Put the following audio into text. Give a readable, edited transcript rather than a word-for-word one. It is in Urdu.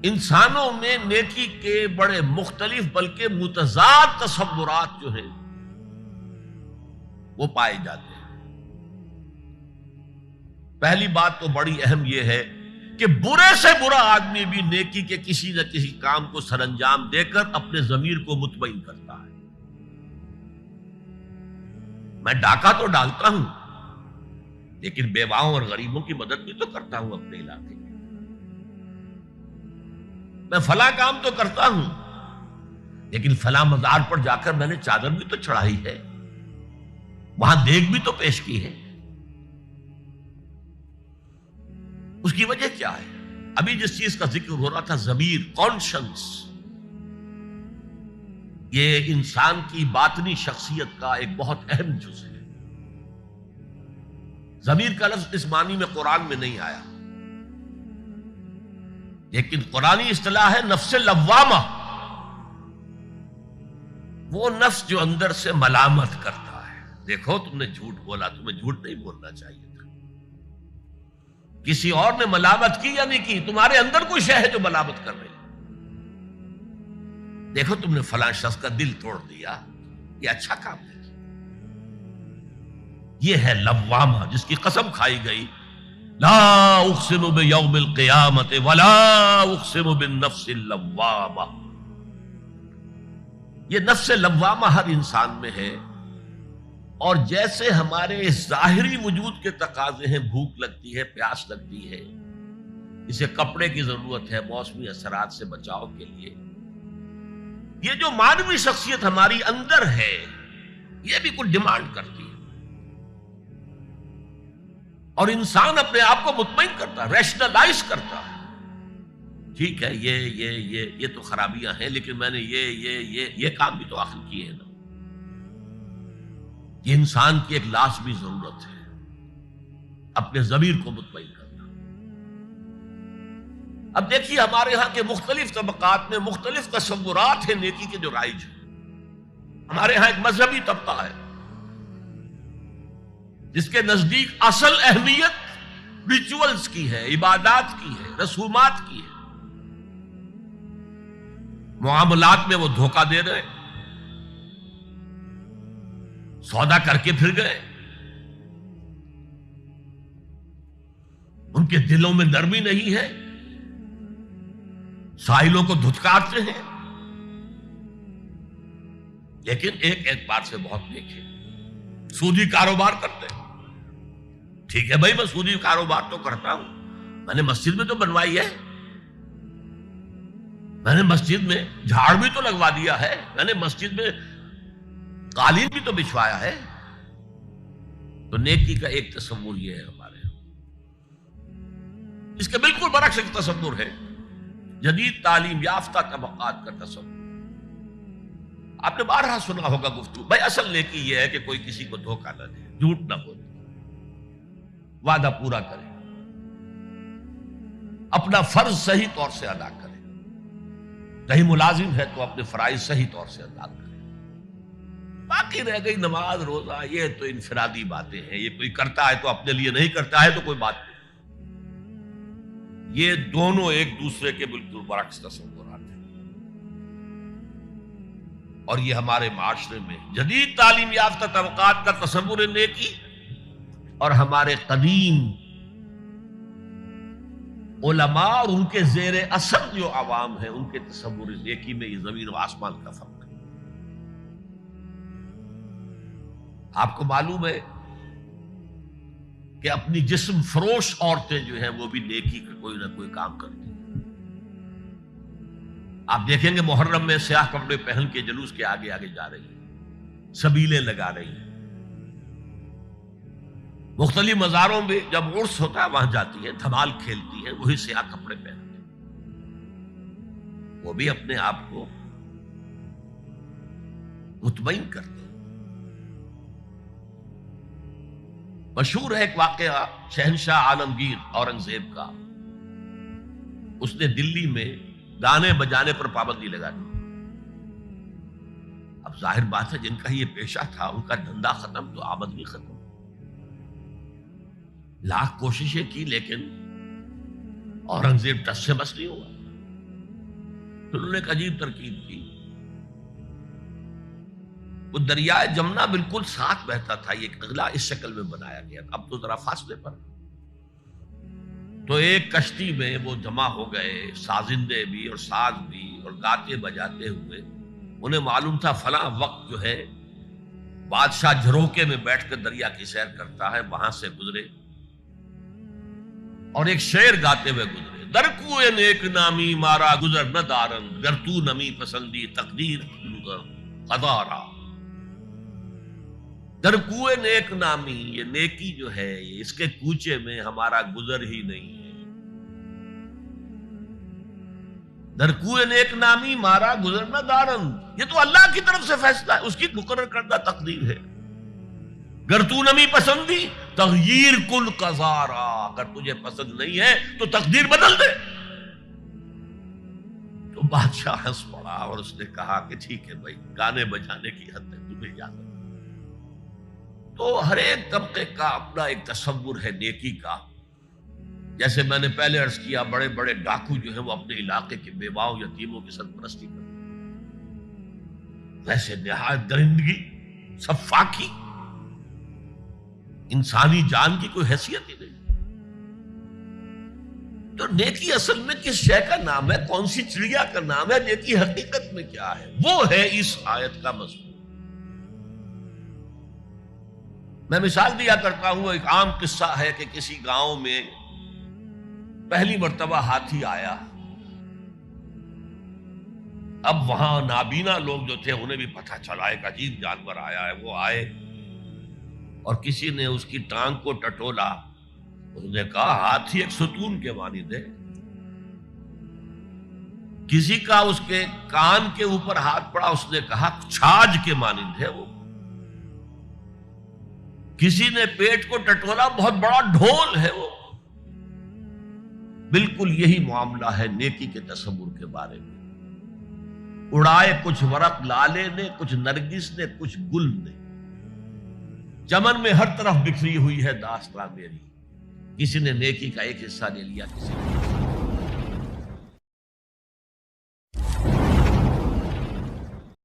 انسانوں میں نیکی کے بڑے مختلف بلکہ متضاد تصورات جو ہیں وہ پائے جاتے ہیں۔ پہلی بات تو بڑی اہم یہ ہے کہ برے سے برا آدمی بھی نیکی کے کسی نہ کسی کام کو سر انجام دے کر اپنے ضمیر کو مطمئن کرتا ہے۔ میں ڈاکہ تو ڈالتا ہوں لیکن بیواؤں اور غریبوں کی مدد بھی تو کرتا ہوں اپنے علاقے میں۔ میں فلاں کام تو کرتا ہوں لیکن فلاں مزار پر جا کر میں نے چادر بھی تو چڑھائی ہے، وہاں دیگ بھی تو پیش کی ہے۔ اس کی وجہ کیا ہے؟ ابھی جس چیز کا ذکر ہو رہا تھا، ضمیر، کانشنس، یہ انسان کی باطنی شخصیت کا ایک بہت اہم جز ہے۔ ضمیر کا لفظ اس معنی میں قرآن میں نہیں آیا، لیکن قرآنی اصطلاح ہے نفس لوامہ، وہ نفس جو اندر سے ملامت کرتا ہے۔ دیکھو تم نے جھوٹ بولا، تمہیں جھوٹ نہیں بولنا چاہیے تھا، کسی اور نے ملامت کی یا نہیں کی، تمہارے اندر کوئی شے ہے جو ملامت کر رہی ہے۔ دیکھو تم نے فلاں شخص کا دل توڑ دیا، یہ اچھا کام نہیں کیا۔ یہ ہے لوامہ، جس کی قسم کھائی گئی، لا اقسم بیوم القیامت ولا اقسم بالنفس اللوامہ۔ یہ نفس لوامہ ہر انسان میں ہے، اور جیسے ہمارے ظاہری وجود کے تقاضے ہیں، بھوک لگتی ہے، پیاس لگتی ہے، اسے کپڑے کی ضرورت ہے موسمی اثرات سے بچاؤ کے لیے، یہ جو مانوی شخصیت ہماری اندر ہے یہ بھی کچھ ڈیمانڈ کرتی ہے، اور انسان اپنے آپ کو مطمئن کرتا ہے، ریشنلائز کرتا ہے۔ ٹھیک ہے، یہ تو خرابیاں ہیں، لیکن میں نے یہ کام بھی تو آخر کیے ہیں نا۔ یہ انسان کی ایک لازمی ضرورت ہے، اپنے ضمیر کو مطمئن کرنا۔ اب دیکھیے ہمارے ہاں کے مختلف طبقات میں مختلف تصورات ہیں نیکی کے جو رائج ہیں۔ ہمارے ہاں ایک مذہبی طبقہ ہے جس کے نزدیک اصل اہمیت ریچولز کی ہے، عبادات کی ہے، رسومات کی ہے۔ معاملات میں وہ دھوکہ دے رہے، سودا کر کے پھر گئے، ان کے دلوں میں نرمی نہیں ہے، سائلوں کو دھتکارتے ہیں، لیکن ایک اعتبار سے بہت نیک ہے، سودی کاروبار کرتے ہیں۔ ٹھیک ہے بھائی، میں سودی کاروبار تو کرتا ہوں، میں نے مسجد میں تو بنوائی ہے، میں نے مسجد میں جھاڑ بھی تو لگوا دیا ہے، میں نے مسجد میں قالین بھی تو بچھوایا ہے۔ تو نیکی کا ایک تصور یہ ہے ہمارے، اس کے بالکل برعکس ایک تصور ہے جدید تعلیم یافتہ طبقات کا تصور۔ آپ نے بارہا سنا ہوگا گفتگو، بھائی اصل نیکی یہ ہے کہ کوئی کسی کو دھوکہ نہ دے، جھوٹ نہ بولے، وعدہ پورا کرے، اپنا فرض صحیح طور سے ادا کرے، کہیں ملازم ہے تو اپنے فرائض صحیح طور سے ادا کرے۔ باقی رہ گئی نماز روزہ، یہ تو انفرادی باتیں ہیں، یہ کوئی کرتا ہے تو اپنے لیے، نہیں کرتا ہے تو کوئی بات نہیں۔ یہ دونوں ایک دوسرے کے بالکل برعکس تصورات ہیں، اور یہ ہمارے معاشرے میں جدید تعلیم یافتہ طبقات کا تصور نیکی اور ہمارے قدیم علماء اور ان کے زیر اثر جو عوام ہیں ان کے تصور نیکی میں یہ زمین و آسمان کا فرق ہے۔ آپ کو معلوم ہے کہ اپنی جسم فروش عورتیں جو ہیں وہ بھی نیکی کا کوئی نہ کوئی کام کرتی ہیں۔ آپ دیکھیں گے محرم میں سیاہ کپڑے پہن کے جلوس کے آگے آگے جا رہی ہیں، سبیلیں لگا رہی ہیں، مختلف مزاروں میں جب عرس ہوتا ہے وہاں جاتی ہیں، دھمال کھیلتی ہیں، وہی سیاہ کپڑے پہنتے ہیں، وہ بھی اپنے آپ کو مطمئن کرتے ہیں۔ مشہور ہے ایک واقعہ شہنشاہ عالمگیر اورنگزیب کا، اس نے دلی میں گانے بجانے پر پابندی لگا دی۔ اب ظاہر بات ہے جن کا یہ پیشہ تھا ان کا دھندا ختم تو آمدنی ختم، لاکھ کوششیں کی لیکن اورنگزیب ٹس سے بس نہیں ہوا۔ تو انہوں نے ایک عجیب ترکیب کی. وہ دریائے جمنا بالکل ساتھ بہتا تھا، یہ اگلا اس شکل میں بنایا گیا تھا، اب تو ذرا فاصلے پر. تو ایک کشتی میں وہ جمع ہو گئے، سازندے بھی اور ساز بھی، اور گاتے بجاتے ہوئے. انہیں معلوم تھا فلاں وقت جو ہے بادشاہ جھروکے میں بیٹھ کر دریا کی سیر کرتا ہے، وہاں سے گزرے اور ایک شعر گاتے ہوئے گزرے. در کوئے نیک نامی مارا گزر نہ دارن، گر تو نمی پسندی تقدیر قدارا. در کوئے نیک نامی، یہ نیکی جو ہے اس کے کوچے میں ہمارا گزر ہی نہیں ہے. در کوئے نیک نامی مارا گزر نہ دارن، یہ تو اللہ کی طرف سے فیصلہ ہے، اس کی مقرر کردہ تقدیر ہے. گر تو نمی پسندی تغییر کل قضارا، اگر تجھے پسند نہیں ہے تو تقدیر بدل دے. تو بادشاہ ہنس پڑا اور اس نے کہا کہ ٹھیک ہے بھائی، گانے بجانے کی حد تک تمہیں اجازت. تو ہر ایک طبقے کا اپنا ایک تصور ہے نیکی کا. جیسے میں نے پہلے عرض کیا، بڑے بڑے ڈاکو جو ہیں وہ اپنے علاقے کے بیواؤں یتیموں کی سرپرستی کرتے ہیں. ویسے نہایت درندگی، سفاکی، انسانی جان کی کوئی حیثیت ہی نہیں. تو نیکی اصل میں کس شے کا نام ہے، کون سی چڑیا کا نام ہے، نیکی حقیقت میں کیا ہے، وہ ہے اس آیت کا مضمون. میں مثال دیا کرتا ہوں، ایک عام قصہ ہے کہ کسی گاؤں میں پہلی مرتبہ ہاتھی آیا. اب وہاں نابینا لوگ جو تھے انہیں بھی پتہ چلا ایک عجیب جانور آیا ہے. وہ آئے اور کسی نے اس کی ٹانگ کو ٹٹولا. اس نے کہا ہاتھی ایک ستون کے مانند ہے. کسی کا اس کے کان کے اوپر ہاتھ پڑا، اس نے کہا چھاج کے مانند ہے وہ. کسی نے پیٹ کو ٹٹولا، بہت بڑا ڈھول ہے وہ. بالکل یہی معاملہ ہے نیکی کے تصور کے بارے میں. اڑائے کچھ ورق لالے نے، کچھ نرگس نے، کچھ گل نے. چمن میں ہر طرف بکھری ہوئی ہے داستاں میری. کسی نے نیکی کا ایک حصہ لے لیا، کسی نے